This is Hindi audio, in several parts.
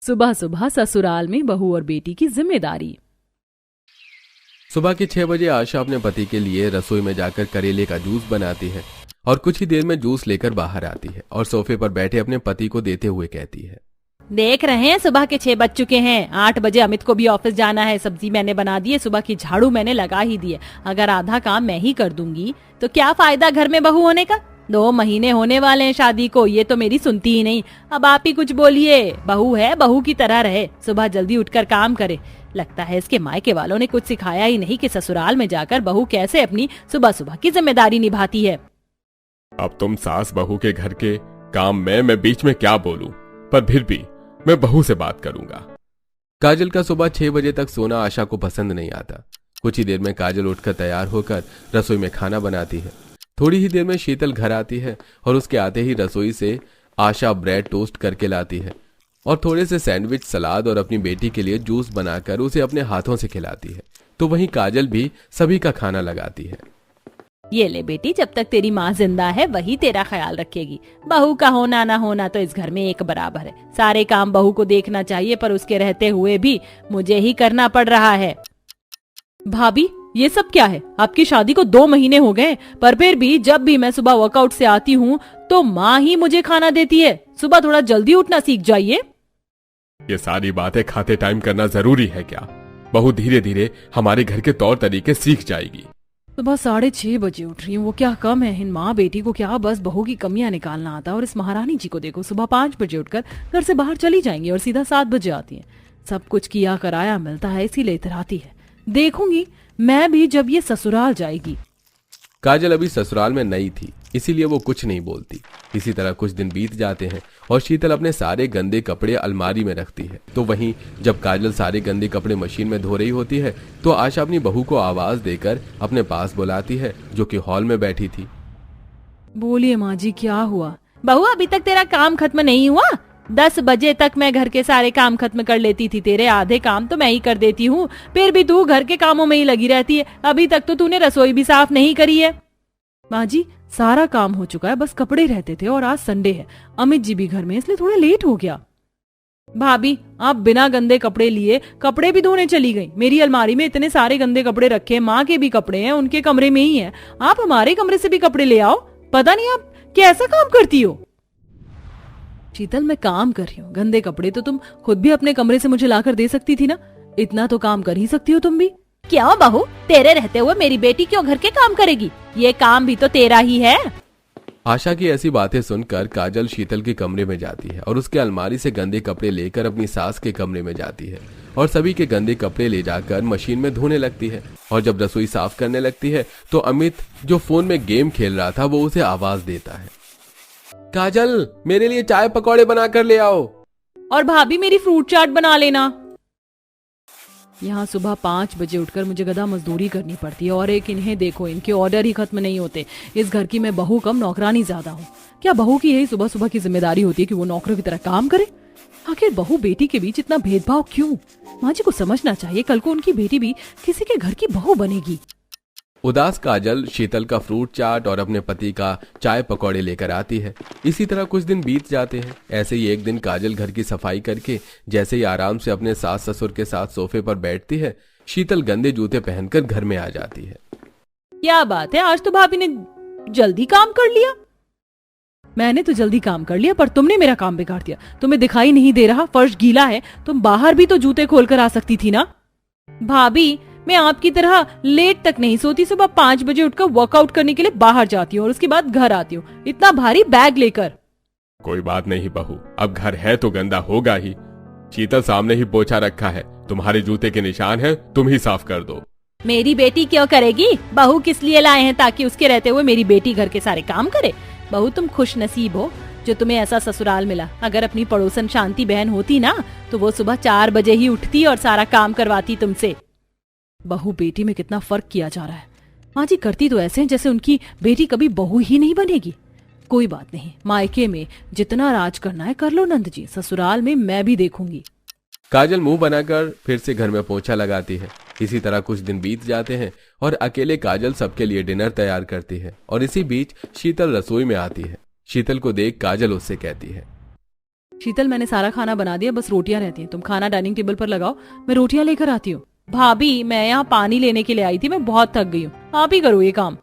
सुबह सुबह ससुराल में बहू और बेटी की जिम्मेदारी। सुबह के 6 बजे आशा अपने पति के लिए रसोई में जाकर करेले का जूस बनाती है और कुछ ही देर में जूस लेकर बाहर आती है और सोफे पर बैठे अपने पति को देते हुए कहती है, देख रहे हैं सुबह के 6 बज चुके हैं। 8 बजे अमित को भी ऑफिस जाना है। सब्जी मैंने बना दी है, सुबह की झाड़ू मैंने लगा ही दी है। अगर आधा काम मैं ही कर दूंगी तो क्या फायदा घर में बहू होने का। 2 महीने होने वाले हैं शादी को, ये तो मेरी सुनती ही नहीं। अब आप ही कुछ बोलिए। बहू है, बहू की तरह रहे, सुबह जल्दी उठकर काम करे। लगता है इसके मायके वालों ने कुछ सिखाया ही नहीं कि ससुराल में जाकर बहू कैसे अपनी सुबह सुबह की जिम्मेदारी निभाती है। अब तुम सास बहू के घर के काम में मैं बीच में क्या बोलूं, पर फिर भी मैं बहू से बात करूंगा। काजल का सुबह 6 बजे तक सोना आशा को पसंद नहीं आता। कुछ ही देर में काजल उठकर तैयार होकर रसोई में खाना बनाती है। थोड़ी ही देर में शीतल घर आती है और उसके आते ही रसोई से आशा ब्रेड टोस्ट करके लाती है और थोड़े से सैंडविच, सलाद और अपनी बेटी के लिए जूस बनाकर उसे अपने हाथों से खिलाती है। तो वहीं काजल भी सभी का खाना लगाती है। ये ले बेटी, जब तक तेरी माँ जिंदा है वही तेरा ख्याल रखेगी। बहू का होना ना होना तो इस घर में एक बराबर है। सारे काम बहू को देखना चाहिए, पर उसके रहते हुए भी मुझे ही करना पड़ रहा है। भाभी, ये सब क्या है? आपकी शादी को 2 महीने हो गए, पर फिर भी जब भी मैं सुबह वर्कआउट से आती हूँ तो माँ ही मुझे खाना देती है। सुबह थोड़ा जल्दी उठना सीख जाइए। ये सारी बातें खाते टाइम करना जरूरी है क्या? बहू धीरे धीरे हमारे घर के तौर तरीके सीख जाएगी। सुबह 6:30 बजे उठ रही हूँ, वो क्या कम है? इन माँ बेटी को क्या बस बहू की कमियां निकालना आता है। और इस महारानी जी को देखो, सुबह 5 बजे उठकर घर से बाहर चली जाएंगी और सीधा 7 बजे आती है। सब कुछ किया कराया मिलता है, इसीलिए इतराती है। देखूंगी मैं भी जब ये ससुराल जाएगी। काजल अभी ससुराल में नई थी, इसीलिए वो कुछ नहीं बोलती। इसी तरह कुछ दिन बीत जाते हैं और शीतल अपने सारे गंदे कपड़े अलमारी में रखती है। तो वहीं जब काजल सारे गंदे कपड़े मशीन में धो रही होती है तो आशा अपनी बहू को आवाज देकर अपने पास बुलाती है, जो कि हॉल में बैठी थी। बोलिए माँ जी, क्या हुआ? बहू, अभी तक तेरा काम खत्म नहीं हुआ? 10 बजे तक मैं घर के सारे काम खत्म कर लेती थी। तेरे आधे काम तो मैं ही कर देती हूँ, फिर भी तू घर के कामों में ही लगी रहती है। अभी तक तो तूने रसोई भी साफ नहीं करी है। माँ जी, सारा काम हो चुका है, बस कपड़े रहते थे और आज संडे है, अमित जी भी घर में, इसलिए थोड़ा लेट हो गया। भाभी, आप बिना गंदे कपड़े लिए कपड़े भी धोने चली गई। मेरी अलमारी में इतने सारे गंदे कपड़े रखे, माँ के भी कपड़े हैं, उनके कमरे में ही है। आप हमारे कमरे से भी कपड़े ले आओ। पता नहीं आप कैसा काम करती हो। शीतल, मैं काम कर रही हूँ, गंदे कपड़े तो तुम खुद भी अपने कमरे से मुझे लाकर दे सकती थी ना। इतना तो काम कर ही सकती हो तुम भी। क्यों बहू, तेरे रहते हुए मेरी बेटी क्यों घर के काम करेगी? ये काम भी तो तेरा ही है। आशा की ऐसी बातें सुनकर काजल शीतल के कमरे में जाती है और उसके अलमारी से गंदे कपड़े लेकर अपनी सास के कमरे में जाती है और सभी के गंदे कपड़े ले जाकर मशीन में धोने लगती है। और जब रसोई साफ करने लगती है तो अमित, जो फोन में गेम खेल रहा था, वो उसे आवाज देता है, काजल, मेरे लिए चाय पकौड़े बनाकर ले आओ। और भाभी, मेरी फ्रूट चाट बना लेना। यहाँ सुबह 5 बजे उठकर मुझे गधा मजदूरी करनी पड़ती है और एक इन्हें देखो, इनके ऑर्डर ही खत्म नहीं होते। इस घर की मैं बहू कम, नौकरानी ज्यादा हूँ। क्या बहू की यही सुबह सुबह की जिम्मेदारी होती है कि वो नौकरों की तरह काम करे? आखिर बहू बेटी के बीच इतना भेदभाव क्यों? माँ जी को समझना चाहिए, कल को उनकी बेटी भी किसी के घर की बहू बनेगी। उदास काजल शीतल का फ्रूट चाट और अपने पति का चाय पकौड़े लेकर आती है। इसी तरह कुछ दिन बीत जाते हैं। ऐसे ही एक दिन काजल घर की सफाई करके जैसे ही आराम से अपने सास ससुर के साथ सोफे पर बैठती है, शीतल गंदे जूते पहनकर घर में आ जाती है। क्या बात है, आज तो भाभी ने जल्दी काम कर लिया। मैंने तो जल्दी काम कर लिया, पर तुमने मेरा काम बिगाड़ दिया। तुम्हें दिखाई नहीं दे रहा फर्श गीला है? तुम बाहर भी तो जूते खोलकर आ सकती थी ना। भाभी, मैं आपकी तरह लेट तक नहीं सोती। सुबह 5 बजे उठकर वर्कआउट करने के लिए बाहर जाती हूँ और उसके बाद घर आती हूँ, इतना भारी बैग लेकर। कोई बात नहीं बहू, अब घर है तो गंदा होगा ही। शीतल सामने ही पोछा रखा है, तुम्हारे जूते के निशान है, तुम ही साफ कर दो। मेरी बेटी क्यों करेगी? बहू किस लिए लाए हैं? ताकि उसके रहते हुए मेरी बेटी घर के सारे काम करे। बहू, तुम खुश नसीब हो जो तुम्हें ऐसा ससुराल मिला। अगर अपनी पड़ोसन शांति बहन होती ना तो वो सुबह 4 बजे ही उठती और सारा काम करवाती तुमसे। बहू बेटी में कितना फर्क किया जा रहा है। माँ जी करती तो ऐसे हैं जैसे उनकी बेटी कभी बहू ही नहीं बनेगी। कोई बात नहीं, मायके में जितना राज करना है कर लो नंद जी, ससुराल में मैं भी देखूंगी। काजल मुंह बनाकर फिर से घर में पोछा लगाती है। इसी तरह कुछ दिन बीत जाते हैं और अकेले काजल सबके लिए डिनर तैयार करती है और इसी बीच शीतल रसोई में आती है। शीतल को देख काजल उससे कहती है, शीतल, मैंने सारा खाना बना दिया, बस रोटियां रहती हैं। तुम खाना डाइनिंग टेबल पर लगाओ, मैं रोटियां लेकर आती हूँ। भाभी मैं यहाँ पानी लेने के लिए आई थी, मैं बहुत थक गई हूँ, आप ही करो ये काम।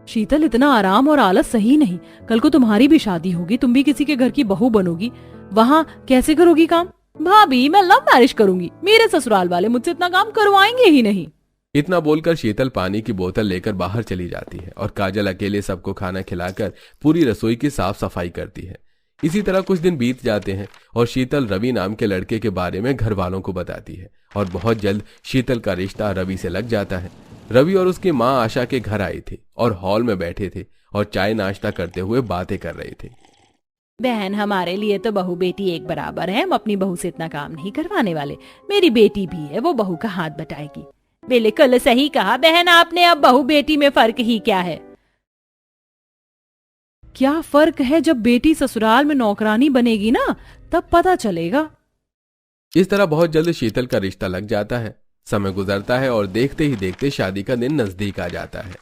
शीतल, इतना आराम और आलस सही नहीं। कल को तुम्हारी भी शादी होगी, तुम भी किसी के घर की बहू बनोगी, वहाँ कैसे करोगी काम? भाभी मैं लव मैरिज करूंगी, मेरे ससुराल वाले मुझसे इतना काम करवाएंगे ही नहीं। इतना बोलकर शीतल पानी की बोतल लेकर बाहर चली जाती है और काजल अकेले सबको खाना खिलाकर पूरी रसोई की साफ सफाई करती है। इसी तरह कुछ दिन बीत जाते हैं और शीतल रवि नाम के लड़के के बारे में घर वालों को बताती है और बहुत जल्द शीतल का रिश्ता रवि से लग जाता है। रवि और उसकी माँ आशा के घर आई थी और हॉल में बैठे थे और चाय नाश्ता करते हुए बातें कर रहे थे। बहन, हमारे लिए तो बहू बेटी एक बराबर है, हम अपनी बहू से इतना काम नहीं करवाने वाले। मेरी बेटी भी है, वो बहू का हाथ बटाएगी। बिल्कुल सही कहा बहन आपने, अब बहू बेटी में फर्क ही क्या है? क्या फर्क है? जब बेटी ससुराल में नौकरानी बनेगी ना, तब पता चलेगा। इस तरह बहुत जल्द शीतल का रिश्ता लग जाता है। समय गुजरता है और देखते ही देखते शादी का दिन नजदीक आ जाता है।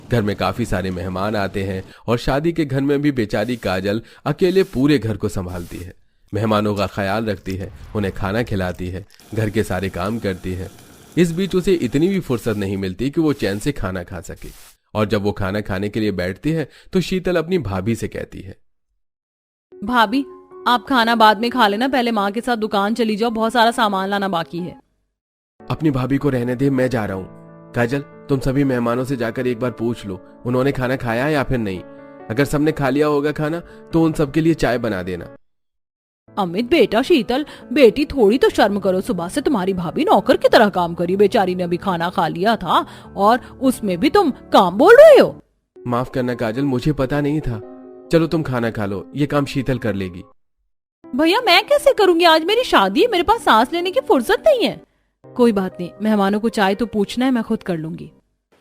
घर में काफी सारे मेहमान आते हैं और शादी के घर में भी बेचारी काजल अकेले पूरे घर को संभालती है। मेहमानों का ख्याल रखती है, उन्हें खाना खिलाती है, घर के सारे काम करती है। इस बीच उसे इतनी भी फुर्सत नहीं मिलती कि वो चैन से खाना खा सके। और जब वो खाना खाने के लिए बैठती है तो शीतल अपनी भाभी से कहती है, भाभी आप खाना बाद में खा लेना, पहले माँ के साथ दुकान चली जाओ, बहुत सारा सामान लाना बाकी है। अपनी भाभी को रहने दे, मैं जा रहा हूँ। काजल, तुम सभी मेहमानों से जाकर एक बार पूछ लो उन्होंने खाना खाया या फिर नहीं। अगर सबने खा लिया होगा खाना तो उन सबके लिए चाय बना देना। अमित बेटा, शीतल बेटी, थोड़ी तो शर्म करो। सुबह से तुम्हारी भाभी नौकर की तरह काम करी, बेचारी ने अभी खाना खा लिया था और उसमें भी तुम काम बोल रहे हो। माफ करना काजल, मुझे पता नहीं था। चलो तुम खाना खा लो, ये काम शीतल कर लेगी। भैया मैं कैसे करूंगी, आज मेरी शादी है, मेरे पास सांस लेने की फुर्सत नहीं है। कोई बात नहीं, मेहमानों को चाय तो पूछना है, मैं खुद कर लूंगी।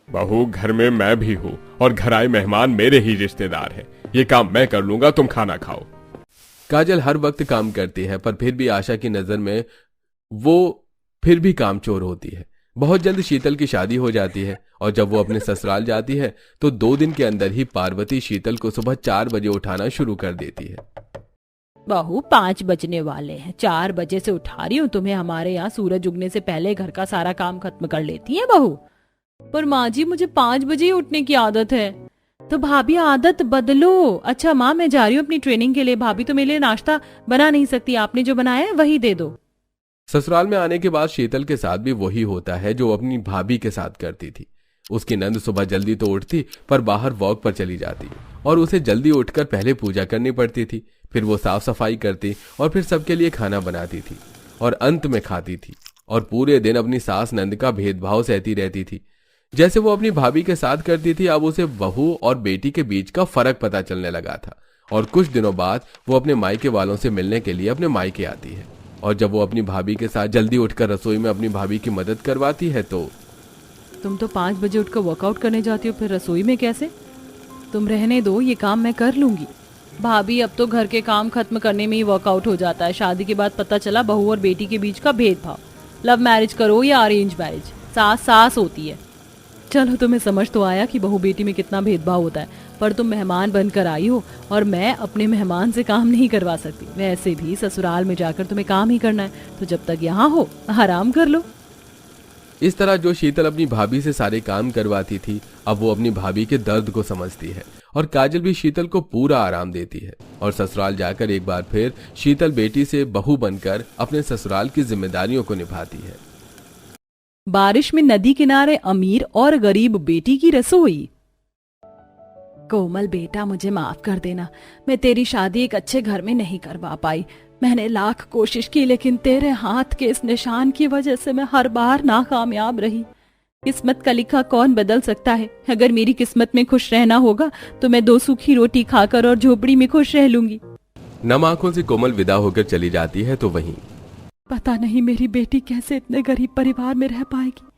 बहू, घर में मैं भी हूँ और घर आए मेहमान मेरे ही रिश्तेदार हैं। ये काम मैं कर लूंगा, तुम खाना खाओ। काजल हर वक्त काम करती है पर फिर भी आशा की नजर में वो फिर भी कामचोर होती है। बहुत जल्द शीतल की शादी हो जाती है और जब वो अपने ससुराल जाती है तो 2 दिन के अंदर ही पार्वती शीतल को सुबह 4 बजे उठाना शुरू कर देती है। बहू 5 बजने वाले हैं, 4 बजे से उठा रही हूँ तुम्हें। हमारे यहाँ सूरज उगने से पहले घर का सारा काम खत्म कर लेती है बहू। पर माँ जी, मुझे 5 बजे ही उठने की आदत है। तो भाभी आदत बदलो। अच्छा माँ, मैं जा रही हूँ अपनी ट्रेनिंग के लिए, भाभी तो मेरे लिए नाश्ता बना नहीं सकती, आपने जो बनाया है वही दे दो। ससुराल में आने के बाद शीतल के साथ भी वही होता है जो अपनी भाभी के साथ करती थी। उसकी नंद सुबह जल्दी तो उठती पर बाहर वॉक पर चली जाती और उसे जल्दी उठकर पहले पूजा करनी पड़ती थी, फिर वो साफ सफाई करती और फिर सबके लिए खाना बनाती थी और अंत में खाती थी और पूरे दिन अपनी सास नंद का भेदभाव सहती रहती थी। जैसे वो अपनी भाभी के साथ करती थी, अब उसे बहू और बेटी के बीच का फर्क पता चलने लगा था और कुछ दिनों बाद वो अपने मायके वालों से मिलने के लिए अपने मायके आती है। और जब वो अपनी भाभी के साथ जल्दी उठकर रसोई में अपनी भाभी की मदद करवाती है तो तुम तो 5 बजे उठकर वर्कआउट करने जाती हो, फिर रसोई में कैसे? तुम रहने दो, ये काम मैं कर लूंगी। भाभी अब तो घर के काम खत्म करने में ही वर्कआउट हो जाता है। शादी के बाद पता चला बहू और बेटी के बीच का भेदभाव। लव मैरिज करो या अरेंज मैरिज, सास सास होती है। चलो तुम्हें समझ तो आया कि बहू बेटी में कितना भेदभाव होता है, पर तुम मेहमान बनकर आई हो और मैं अपने मेहमान से काम नहीं करवा सकती। वैसे भी ससुराल में जाकर तुम्हें काम ही करना है, तो जब तक यहाँ हो आराम कर लो। इस तरह जो शीतल अपनी भाभी से सारे काम करवाती थी, अब वो अपनी भाभी के दर्द को समझती है और काजल भी शीतल को पूरा आराम देती है। और ससुराल जाकर एक बार फिर शीतल बेटी से बहू बनकर अपने ससुराल की जिम्मेदारियों को निभाती है। बारिश में नदी किनारे अमीर और गरीब बेटी की रसोई। कोमल बेटा, मुझे माफ कर देना, मैं तेरी शादी एक अच्छे घर में नहीं करवा पाई। मैंने लाख कोशिश की, लेकिन तेरे हाथ के इस निशान की वजह से मैं हर बार नाकामयाब रही। किस्मत का लिखा कौन बदल सकता है? अगर मेरी किस्मत में खुश रहना होगा तो मैं 2 सूखी रोटी खाकर और झोपड़ी में खुश रह लूंगी। नम आंखों से कोमल विदा होकर चली जाती है तो वहीं पता नहीं मेरी बेटी कैसे इतने गरीब परिवार में रह पाएगी।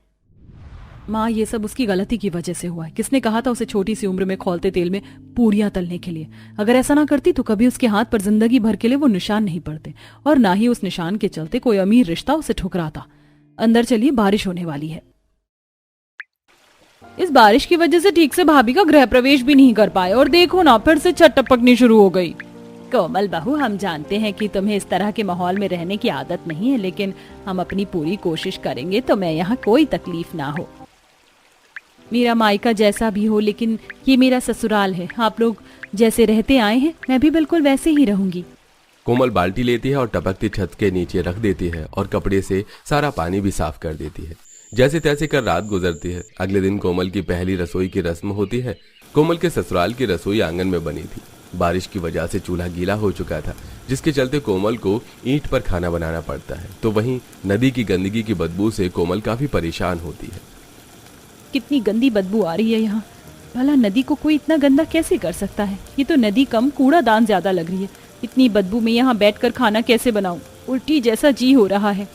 माँ, ये सब उसकी गलती की वजह से हुआ है। किसने कहा था उसे छोटी सी उम्र में खौलते तेल में पूरियां तलने के लिए? अगर ऐसा ना करती तो कभी उसके हाथ पर जिंदगी भर के लिए वो निशान नहीं पड़ते और ना ही उस निशान के चलते कोई अमीर रिश्ता उसे ठुकराता। अंदर चलिए, बारिश होने वाली है। इस बारिश की वजह से ठीक से भाभी का गृह प्रवेश भी नहीं कर पाए और देखो ना, फिर से छत टपकनी शुरू हो गई। कोमल बहू, हम जानते हैं कि तुम्हें इस तरह के माहौल में रहने की आदत नहीं है, लेकिन हम अपनी पूरी कोशिश करेंगे तो मैं यहाँ कोई तकलीफ ना हो। मेरा मायका जैसा भी हो, लेकिन ये मेरा ससुराल है। आप लोग जैसे रहते आए हैं मैं भी बिल्कुल वैसे ही रहूंगी। कोमल बाल्टी लेती है और टपकती छत के नीचे रख देती है और कपड़े से सारा पानी भी साफ कर देती है। जैसे तैसे कर रात गुजरती है। अगले दिन कोमल की पहली रसोई की रस्म होती है। कोमल के ससुराल की रसोई आंगन में बनी थी। बारिश की वजह से चूल्हा गीला हो चुका था, जिसके चलते कोमल को ईंट पर खाना बनाना पड़ता है। तो वहीं नदी की गंदगी की बदबू से कोमल काफी परेशान होती है। कितनी गंदी बदबू आ रही है यहाँ। भला नदी को कोई इतना गंदा कैसे कर सकता है? ये तो नदी कम कूड़ादान ज्यादा लग रही है। इतनी बदबू में यहाँ बैठकर खाना कैसे बनाऊं? उल्टी जैसा जी हो रहा है।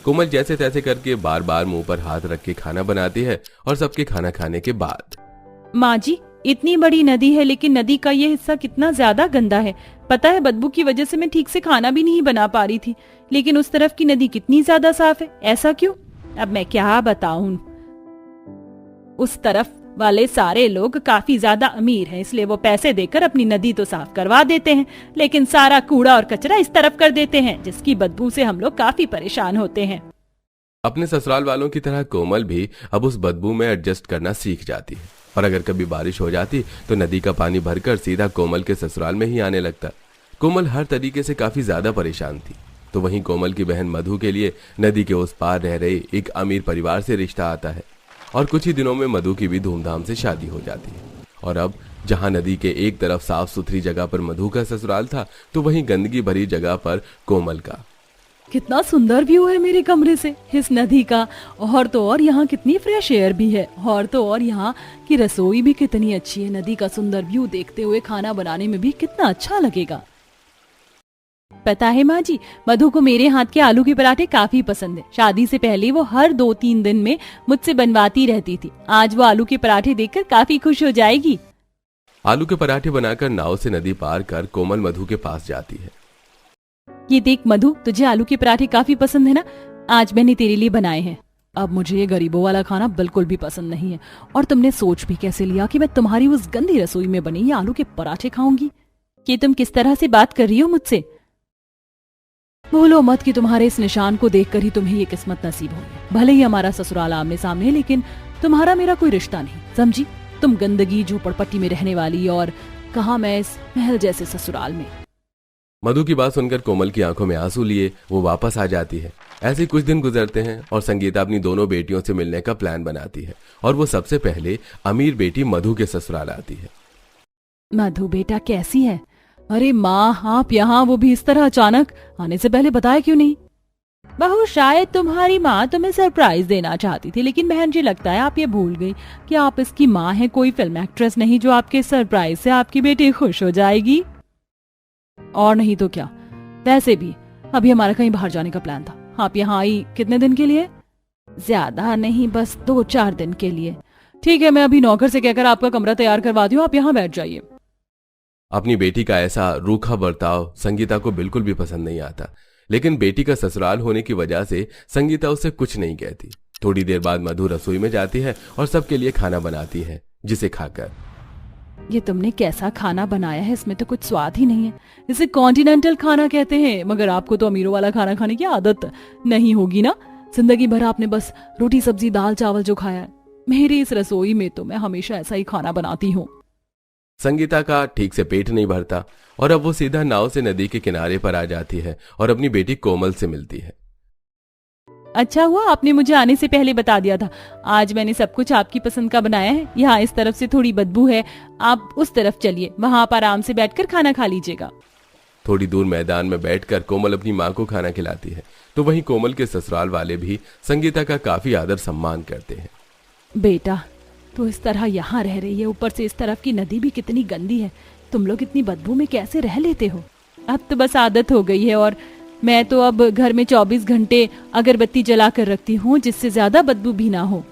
कोमल जैसे तैसे करके बार बार मुंह पर हाथ रख के खाना बनाती है और सबके खाना खाने के बाद, माँ जी, इतनी बड़ी नदी है लेकिन नदी का ये हिस्सा कितना ज्यादा गंदा है। पता है, बदबू की वजह से मैं ठीक से खाना भी नहीं बना पा रही थी, लेकिन उस तरफ की नदी कितनी ज्यादा साफ है। ऐसा क्यों? अब मैं क्या बताऊं। उस तरफ वाले सारे लोग काफी ज्यादा अमीर हैं, इसलिए वो पैसे देकर अपनी नदी तो साफ करवा देते हैं, लेकिन सारा कूड़ा और कचरा इस तरफ कर देते हैं, जिसकी बदबू से हम लोग काफी परेशान होते हैं। अपने ससुराल वालों की तरह कोमल भी अब उस बदबू में एडजस्ट करना सीख जाती है। और अगर कभी बारिश हो जाती तो नदी का पानी भरकर सीधा कोमल के ससुराल में ही आने लगता। कोमल हर तरीके से काफी ज्यादा परेशान थी। तो वहीं कोमल की बहन मधु के लिए नदी के उस पार रह रहे एक अमीर परिवार से रिश्ता आता है और कुछ ही दिनों में मधु की भी धूमधाम से शादी हो जाती है। और अब जहां नदी के एक तरफ साफ सुथरी जगह पर मधु का ससुराल था, तो वहीं गंदगी भरी जगह पर कोमल का। कितना सुंदर व्यू है मेरे कमरे से इस नदी का। और तो और यहाँ कितनी फ्रेश एयर भी है। और तो और यहाँ की रसोई भी कितनी अच्छी है। नदी का सुंदर व्यू देखते हुए खाना बनाने में भी कितना अच्छा लगेगा। पता है माँ जी, मधु को मेरे हाथ के आलू के पराठे काफी पसंद है। शादी से पहले वो हर 2-3 दिन में मुझसे बनवाती रहती थी। आज वो आलू के पराठे देखकर काफी खुश हो जाएगी। आलू के पराठे बनाकर नाव से नदी पार कर कोमल मधु के पास जाती है। ये देख मधु, तुझे आलू के पराठे काफी पसंद है ना? आज मैंने तेरे लिए बनाए हैं। अब मुझे ये गरीबों वाला खाना बिल्कुल भी पसंद नहीं है। और तुमने सोच भी कैसे लिया कि मैं तुम्हारी उस गंदी रसोई में बने ये आलू के पराठे खाऊंगी? ये तुम किस तरह से बात कर रही हो मुझसे? भूलो मत कि तुम्हारे इस निशान को देखकर ही तुम्हें ये किस्मत नसीब होगी। भले ही हमारा ससुराल आमने सामने है, लेकिन तुम्हारा मेरा कोई रिश्ता नहीं, समझी? तुम गंदगी झोपड़पट्टी में रहने वाली, और कहा मैं इस महल जैसे ससुराल में। मधु की बात सुनकर कोमल की आंखों में आंसू लिए वो वापस आ जाती है। ऐसे कुछ दिन गुजरते हैं और संगीता अपनी दोनों बेटियों से मिलने का प्लान बनाती है और वो सबसे पहले अमीर बेटी मधु के ससुराल आती है। मधु बेटा कैसी है? अरे माँ, आप यहाँ, वो भी इस तरह अचानक? आने से पहले बताया क्यों नहीं? बहू, शायद तुम्हारी माँ तुम्हें सरप्राइज देना चाहती थी, लेकिन बहन जी लगता है आप ये भूल गई कि आप इसकी माँ हैं, कोई फिल्म एक्ट्रेस नहीं जो आपके सरप्राइज से आपकी बेटी खुश हो जाएगी। और नहीं तो क्या। वैसे भी अभी हमारा कहीं बाहर जाने का प्लान था। आप यहाँ आई कितने दिन के लिए? ज्यादा नहीं, बस 2-4 दिन के लिए। ठीक है, मैं अभी नौकर से कहकर आपका कमरा तैयार करवा दी हूँ, आप यहाँ बैठ जाइए। अपनी बेटी का ऐसा रूखा बर्ताव संगीता को बिल्कुल भी पसंद नहीं आता, लेकिन बेटी का ससुराल होने की वजह से संगीता उससे कुछ नहीं कहती। थोड़ी देर बाद मधु रसोई में जाती है और सबके लिए खाना बनाती है, जिसे खाकर, ये तुमने कैसा खाना बनाया है? इसमें तो कुछ स्वाद ही नहीं है। इसे कॉन्टिनेंटल खाना कहते हैं, मगर आपको तो अमीरों वाला खाना खाने की आदत नहीं होगी ना। जिंदगी भर आपने बस रोटी सब्जी दाल चावल जो खाया है। मेरी इस रसोई में तो मैं हमेशा ऐसा ही खाना बनाती हूँ। संगीता का ठीक से पेट नहीं भरता और अब वो सीधा नाव से नदी के किनारे पर आ जाती है और अपनी बेटी कोमल से मिलती है। अच्छा हुआ आपने मुझे आने से पहले बता दिया था। आज मैंने सब कुछ आपकी पसंद का बनाया है। यहाँ इस तरफ से थोड़ी बदबू है, आप उस तरफ चलिए, वहां पर आराम से बैठकर खाना खा लीजिएगा। थोड़ी दूर मैदान में बैठकर कोमल अपनी माँ को खाना खिलाती है। तो वहीं कोमल के ससुराल वाले भी संगीता का काफी आदर सम्मान करते हैं। बेटा, तो इस तरह यहाँ रह रही है, ऊपर से इस तरफ की नदी भी कितनी गंदी है। तुम लोग इतनी बदबू में कैसे रह लेते हो? अब तो बस आदत हो गई है, और मैं तो अब घर में 24 घंटे अगरबत्ती जला कर रखती हूँ, जिससे ज्यादा बदबू भी ना हो।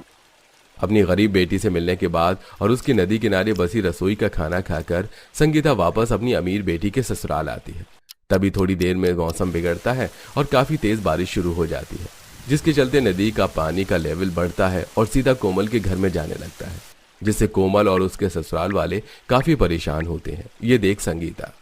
अपनी गरीब बेटी से मिलने के बाद और उसकी नदी किनारे बसी रसोई का खाना खाकर संगीता वापस अपनी अमीर बेटी के ससुराल आती है। तभी थोड़ी देर में मौसम बिगड़ता है और काफी तेज बारिश शुरू हो जाती है, जिसके चलते नदी का पानी का लेवल बढ़ता है और सीधा कोमल के घर में जाने लगता है, जिससे कोमल और उसके ससुराल वाले काफी परेशान होते हैं। ये देख संगीता,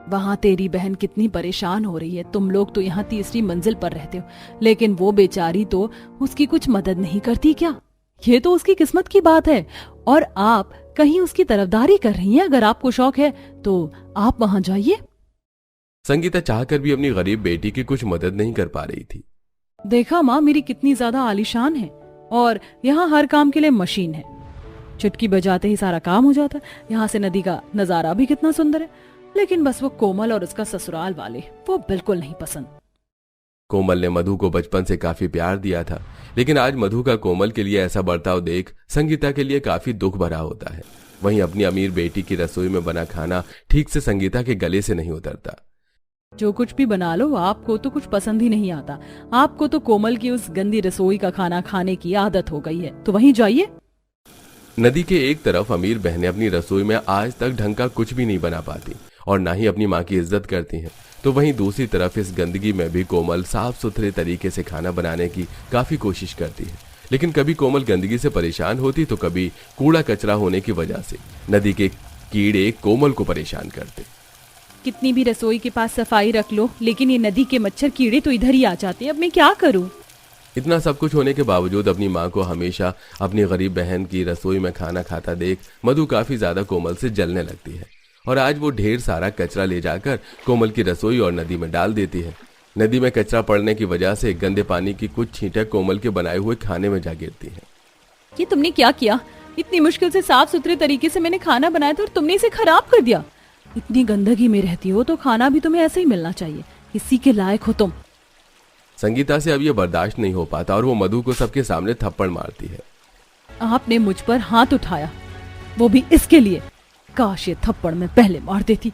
वहाँ तेरी बहन कितनी परेशान हो रही है। तुम लोग तो यहाँ तीसरी मंजिल पर रहते हो, लेकिन वो बेचारी तो उसकी कुछ मदद नहीं करती क्या? ये तो उसकी किस्मत की बात है, और आप कहीं उसकी तरफदारी कर रही हैं। अगर आपको शौक है तो आप वहाँ जाइए। संगीता चाहकर भी अपनी गरीब बेटी की कुछ मदद नहीं कर पा रही थी। देखा माँ, मेरी कितनी ज्यादा आलीशान है, और यहाँ हर काम के लिए मशीन है। चुटकी बजाते ही सारा काम हो जाता है। यहाँ से नदी का नजारा भी कितना सुंदर है, लेकिन बस वो कोमल और उसका ससुराल वाले वो बिल्कुल नहीं पसंद। कोमल ने मधु को बचपन से काफी प्यार दिया था, लेकिन आज मधु का कोमल के लिए ऐसा बर्ताव देख संगीता के लिए काफी दुख भरा होता है। वहीं अपनी अमीर बेटी की रसोई में बना खाना ठीक से संगीता के गले से नहीं उतरता। जो कुछ भी बना लो, आपको तो कुछ पसंद ही नहीं आता। आपको तो कोमल की उस गंदी रसोई का खाना खाने की आदत हो गई है, तो वहीं जाइए। नदी के एक तरफ अमीर बहनें अपनी रसोई में आज तक ढंग का कुछ भी नहीं बना पाती और ना ही अपनी माँ की इज्जत करती हैं, तो वहीं दूसरी तरफ इस गंदगी में भी कोमल साफ सुथरे तरीके से खाना बनाने की काफी कोशिश करती है। लेकिन कभी कोमल गंदगी से परेशान होती तो कभी कूड़ा कचरा होने की वजह से नदी के कीड़े कोमल को परेशान करते। कितनी भी रसोई के पास सफाई रख लो, लेकिन ये नदी के मच्छर कीड़े तो इधर ही आ जाते हैं। अब मैं क्या करूं? इतना सब कुछ होने के बावजूद अपनी माँ को हमेशा अपनी गरीब बहन की रसोई में खाना खाता देख मधु काफी ज्यादा कोमल से जलने लगती है, और आज वो ढेर सारा कचरा ले जाकर कोमल की रसोई और नदी में डाल देती है। नदी में कचरा पड़ने की वजह से गंदे पानी की कुछ छींटे कोमल के बनाए हुए खाने में जा गिरती हैं। ये तुमने क्या किया? इतनी मुश्किल से साफ सुथरे तरीके से मैंने खाना बनाया था और तुमने इसे खराब कर दिया। इतनी गंदगी में रहती हो तो खाना भी तुम्हें ऐसे ही मिलना चाहिए। इसी के लायक हो तुम। संगीता से अब यह बर्दाश्त नहीं हो पाता और वो मधु को सबके सामने थप्पड़ मारती है। आपने मुझ पर हाथ उठाया, वो भी इसके लिए। काश ये थप्पड़ मैं पहले मार देती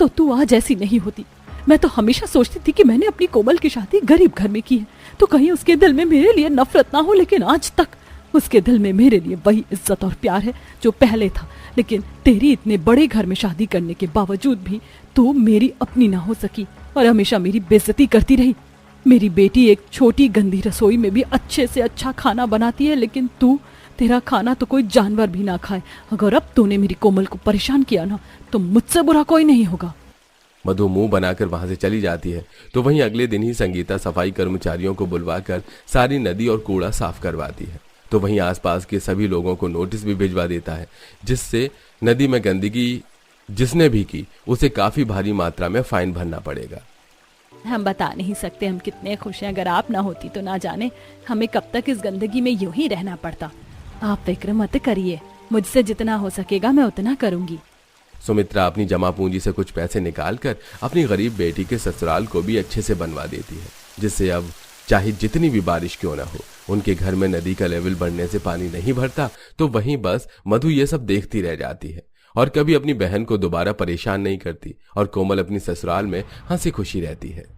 तो तू आज ऐसी नहीं होती। मैं तो हमेशा सोचती थी कि मैंने अपनी कोमल की शादी गरीब घर में की है तो कहीं उसके दिल में मेरे लिए नफरत ना हो, लेकिन आज तक उसके दिल में मेरे लिए वही इज्जत और प्यार है जो पहले था। लेकिन तेरी इतने बड़े घर में शादी करने के बावजूद भी तू मेरी अपनी ना हो सकी और हमेशा मेरी बेइज्जती करती रही। मेरी बेटी एक छोटी गंदी रसोई में भी अच्छे से अच्छा खाना बनाती है, लेकिन तेरा खाना तो कोई जानवर भी ना खाए। अगर अब तूने मेरी कोमल को परेशान किया ना तो मुझसे बुरा कोई नहीं होगा। मधु मुंह बनाकर वहां से चली जाती है, तो वहीं अगले दिन ही संगीता सफाई कर्मचारियों को बुलवाकर सारी नदी और कूड़ा साफ करवाती है। तो वहीं आसपास के सभी लोगों को नोटिस भी भिजवा देता है, जिससे नदी में गंदगी जिसने भी की उसे काफी भारी मात्रा में फाइन भरना पड़ेगा। हम बता नहीं सकते हम कितने खुश हैं। अगर आप ना होती तो ना जाने हमें कब तक इस गंदगी में यूं ही रहना पड़ता। आप फिक्र मत करिए, मुझसे जितना हो सकेगा मैं उतना करूंगी। सुमित्रा अपनी जमा पूंजी से कुछ पैसे निकालकर अपनी गरीब बेटी के ससुराल को भी अच्छे से बनवा देती है, जिससे अब चाहे जितनी भी बारिश क्यों ना हो, उनके घर में नदी का लेवल बढ़ने से पानी नहीं भरता। तो वहीं बस मधु ये सब देखती रह जाती है और कभी अपनी बहन को दोबारा परेशान नहीं करती, और कोमल अपनी ससुराल में हंसी खुशी रहती है।